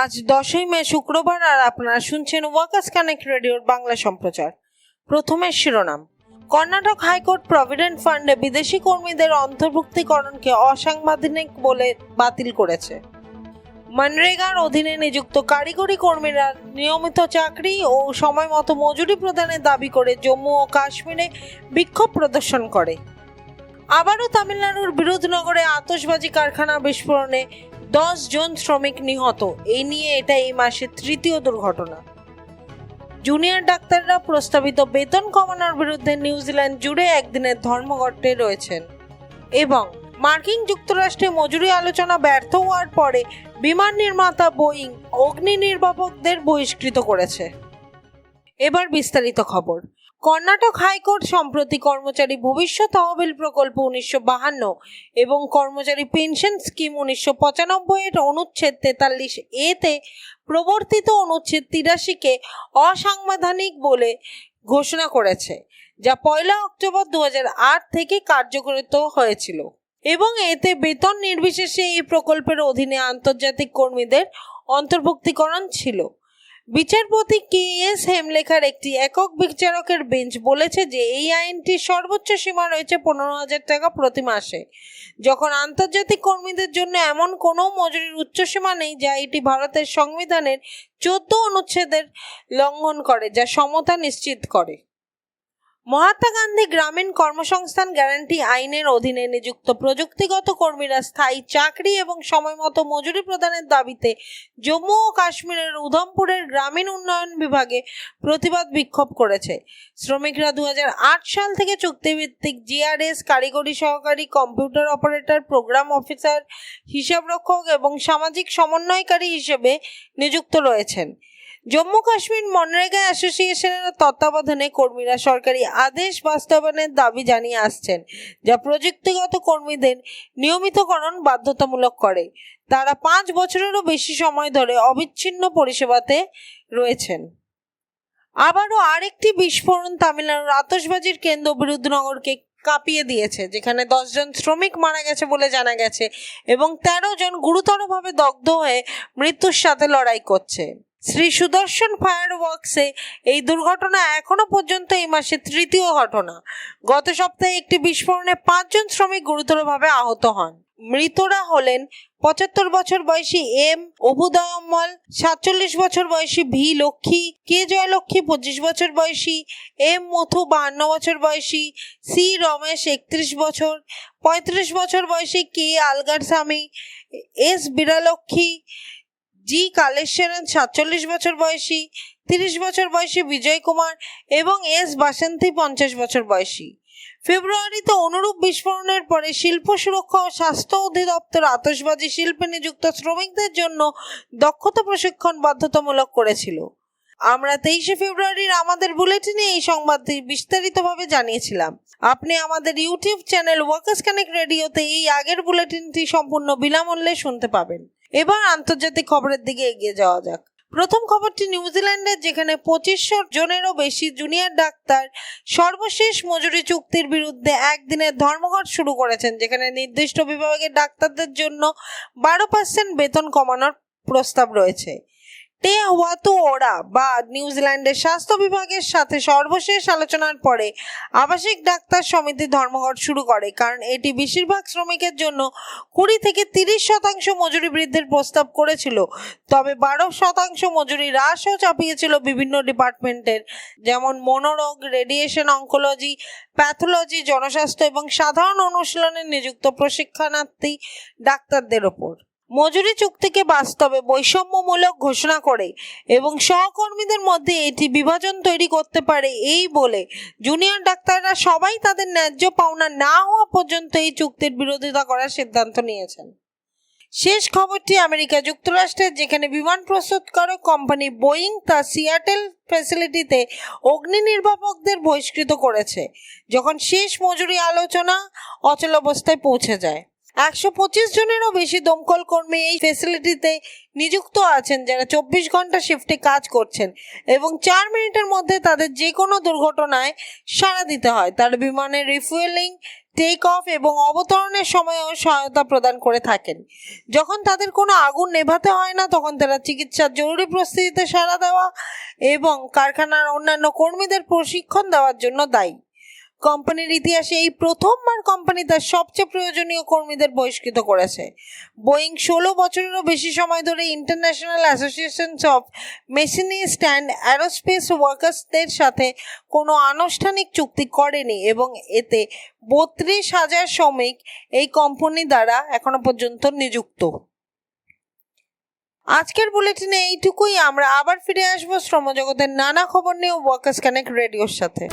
আজ 10ই মে শুক্রবার, আর আপনারা শুনছেন ওয়ার্কার্স কানেক্ট রেডিওর বাংলা সম্প্রচার। প্রথমে শিরোনাম। কর্ণাটক হাইকোর্ট প্রভিডেন্ট ফান্ডে বিদেশি কর্মীদের অন্তর্ভুক্তিকরণকে অসাংবিধানিক বলে বাতিল করেছে। মনরেগার অধীনে নিযুক্ত কারিগরি কর্মীরা নিয়মিত চাকরি ও সময় মতো মজুরি প্রদানের দাবি করে জম্মু ও কাশ্মীরে বিক্ষোভ প্রদর্শন করে। আবারও তামিলনাড়ুর বিরুধনগরে আতশবাজি কারখানা বিস্ফোরণে 10 জন শ্রমিক নিহত। এই নিয়ে এটা এই মাসের তৃতীয় দুর্ঘটনা। জুনিয়র ডাক্তাররা প্রস্তাবিত বেতন কমানোর বিরুদ্ধে নিউজিল্যান্ড জুড়ে একদিনের ধর্মঘটে রয়েছেন। এবং মার্কিন যুক্তরাষ্ট্রে মজুরি আলোচনা ব্যর্থ হওয়ার পরে বিমান নির্মাতা বোয়িং অগ্নি নির্বাপকদের বহিষ্কৃত করেছে। এবার বিস্তারিত খবর। কর্ণাটক হাইকোর্ট সম্প্রতি কর্মচারী ভবিষ্যৎ তহবিল প্রকল্প 1952 এবং কর্মচারী পেনশন স্কিম 1995 এর অনুচ্ছেদ 43 এতে প্রবর্তিত অনুচ্ছেদ 83-কে অসাংবিধানিক বলে ঘোষণা করেছে, যা 1 অক্টোবর 2008 থেকে কার্যকরিত হয়েছিল এবং এতে বেতন নির্বিশেষে এই প্রকল্পের অধীনে আন্তর্জাতিক কর্মীদের অন্তর্ভুক্তিকরণ ছিল। বিচারপতি কে.এস. হেমলেখার একটি একক বিচারকের বেঞ্চ বলেছে যে এই আইনটির সর্বোচ্চ সীমা রয়েছে 15,000 টাকা প্রতি মাসে, যখন আন্তর্জাতিক কর্মীদের জন্য এমন কোনো মজুরির উচ্চসীমা নেই, যা এটি ভারতের সংবিধানের 14 অনুচ্ছেদের লঙ্ঘন করে, যা সমতা নিশ্চিত করে। মহাত্মা গান্ধী গ্রামীণ কর্মসংস্থান গ্যারান্টি আইনের অধীনে নিযুক্ত প্রযুক্তিগত কর্মীরা স্থায়ী চাকরি এবং সময়মতো মজুরি প্রদানের দাবিতে জম্মু ও কাশ্মীরের উধমপুরের গ্রামীণ উন্নয়ন বিভাগে প্রতিবাদ বিক্ষোভ করেছে। শ্রমিকরা 2008 সাল থেকে চুক্তিভিত্তিক জিআরএস, কারিগরি সহকারী, কম্পিউটার অপারেটর, প্রোগ্রাম অফিসার, হিসাবরক্ষক এবং সামাজিক সমন্বয়কারী হিসেবে নিযুক্ত রয়েছেন। জম্মু কাশ্মীর মনরেগা অ্যাসোসিয়েশনের তত্ত্বাবধানে কর্মীরা সরকারি আদেশ বাস্তবায়নের দাবি জানিয়ে আসছেন, যা প্রযুক্তিগত কর্মীদের নিয়মিতকরণ বাধ্যতামূলক করে। তারা 5 বছরেরও বেশি সময় ধরে অবিচ্ছিন্ন পরিষেবাতে রয়েছেন। আবারও আরেকটি বিস্ফোরণ তামিলনাড়ুর আতশবাজির কেন্দ্র বিরুধনগরকে কাঁপিয়ে দিয়েছে, যেখানে 10 জন শ্রমিক মারা গেছে বলে জানা গেছে এবং 13 জন গুরুতরভাবে দগ্ধ হয়ে মৃত্যুর সাথে লড়াই করছে। শ্রী সুদর্শন ফায়ার ওয়ার্কসে এই দুর্ঘটনা এখনো পর্যন্ত এই মাসের তৃতীয় ঘটনা। গত সপ্তাহে একটি বিস্ফোরণে 5 জন শ্রমিক গুরুতরভাবে আহত হন। মৃতরা হলেন 75 বছর বয়সী এম অভুদয়মল, 47 বছর বয়সী ভি লক্ষ্মী, কে জয়লক্ষ্মী 25 বছর বয়সী, এম মথু 52 বছর বয়সী, সি রমেশ 31 বছর, 35 বছর বয়সী কে আলগারস্বামী, এস বীরালক্ষ্মী, জি কালেশ্বরন 47 বছর বয়সী, 30 বছর বয়সী বিজয় কুমার এবং এস বাসন্তী 50 বছর বয়সী। ফেব্রুয়ারিতে অনুরূপ বিস্ফোরণের পরে শিল্প সুরক্ষা ও স্বাস্থ্য অধিদপ্তর আতশবাজি শিল্পে নিযুক্ত শ্রমিকদের জন্য দক্ষতা প্রশিক্ষণ বাধ্যতামূলক করেছিল। আমরা 23 ফেব্রুয়ারির আমাদের বুলেটিনে এই সংবাদটি বিস্তারিতভাবে জানিয়েছিলাম। আপনি আমাদের ইউটিউব চ্যানেল ওয়ার্কার্স কানেক্ট রেডিওতে এই আগের বুলেটিনটি সম্পূর্ণ বিনামূল্যে শুনতে পাবেন। এবার আন্তর্জাতিক খবরের দিকে এগিয়ে যাওয়া যাক। প্রথম খবরটি নিউজিল্যান্ডের, যেখানে 2500 জনেরও বেশি জুনিয়র ডাক্তার সর্বশেষ মজুরি চুক্তির বিরুদ্ধে একদিনের ধর্মঘট শুরু করেছেন, যেখানে নির্দিষ্ট বিভাগের ডাক্তারদের জন্য 12% বেতন কমানোর প্রস্তাব রয়েছে। টে ওয়াতু ওরা বা নিউজিল্যান্ডের স্বাস্থ্য বিভাগের সাথে সর্বশেষ আলোচনার পরে আবাসিক ডাক্তার সমিতি ধর্মঘট শুরু করে, কারণ এটি বেশিরভাগ শ্রমিকের জন্য 20 থেকে 30% মজুরি বৃদ্ধির প্রস্তাব করেছিল, তবে 12% মজুরি হ্রাসও চাপিয়েছিল বিভিন্ন ডিপার্টমেন্টের, যেমন মনোরোগ, রেডিয়েশন, অঙ্কোলজি, প্যাথোলজি, জনস্বাস্থ্য এবং সাধারণ অনুশীলনে নিযুক্ত প্রশিক্ষণার্থী ডাক্তারদের ওপর। মজুরি চুক্তিকে বাস্তবে বৈষম্যমূলক ঘোষণা করে এবং সহকর্মীদের মধ্যে এটি বিভাজন তৈরি করতে পারে এই বলে জুনিয়র ডাক্তাররা সবাই তাদের ন্যায্য পাওনা না হওয়া পর্যন্ত এই চুক্তির বিরোধিতা করার সিদ্ধান্ত নিয়েছেন। শেষ খবরটি আমেরিকা যুক্তরাষ্ট্রের, যেখানে বিমান প্রস্তুতকারক কোম্পানি বোয়িং তার সিয়াটেল ফ্যাসিলিটিতে অগ্নি নির্বাপকদের বহিষ্কৃত করেছে, যখন শেষ মজুরি আলোচনা অচলাবস্থায় পৌঁছে যায়। 125 জনেরও বেশি দমকল কর্মী এই ফ্যাসিলিটিতে নিযুক্ত আছেন, যারা 24 ঘন্টা শিফটে কাজ করছেন এবং 4 মিনিটের মধ্যে তাদের যে কোনো দুর্ঘটনায় সাড়া দিতে হয়। তারা বিমানের রিফুয়েলিং, টেক অফ এবং অবতরণের সময়ও সহায়তা প্রদান করে থাকেন। যখন তাদের কোনো আগুন নেভাতে হয় না, তখন তারা চিকিৎসার জরুরি পরিস্থিতিতে সাড়া দেওয়া এবং কারখানার অন্যান্য কর্মীদের প্রশিক্ষণ দেওয়ার জন্য দায়ী। কোম্পানির ইতিহাসে এই প্রথমবার কোম্পানি তার সবচেয়ে প্রয়োজনীয় কর্মীদের বহিষ্কৃত করেছে। বোয়িং 16 বছরেরও বেশি সময় ধরে International Associations of Machinist and Aerospace ওয়ার্কার্সদের সাথে কোনো আনুষ্ঠানিক চুক্তি করেনি এবং এতে 32,000 শ্রমিক এই কোম্পানি দ্বারা এখনো পর্যন্ত নিযুক্ত। আজকের বুলেটিনে এইটুকুই। আমরা আবার ফিরে আসবো শ্রমজগতের নানা খবর নিয়ে ওয়ার্কার্স কানেক্ট রেডিওর সাথে।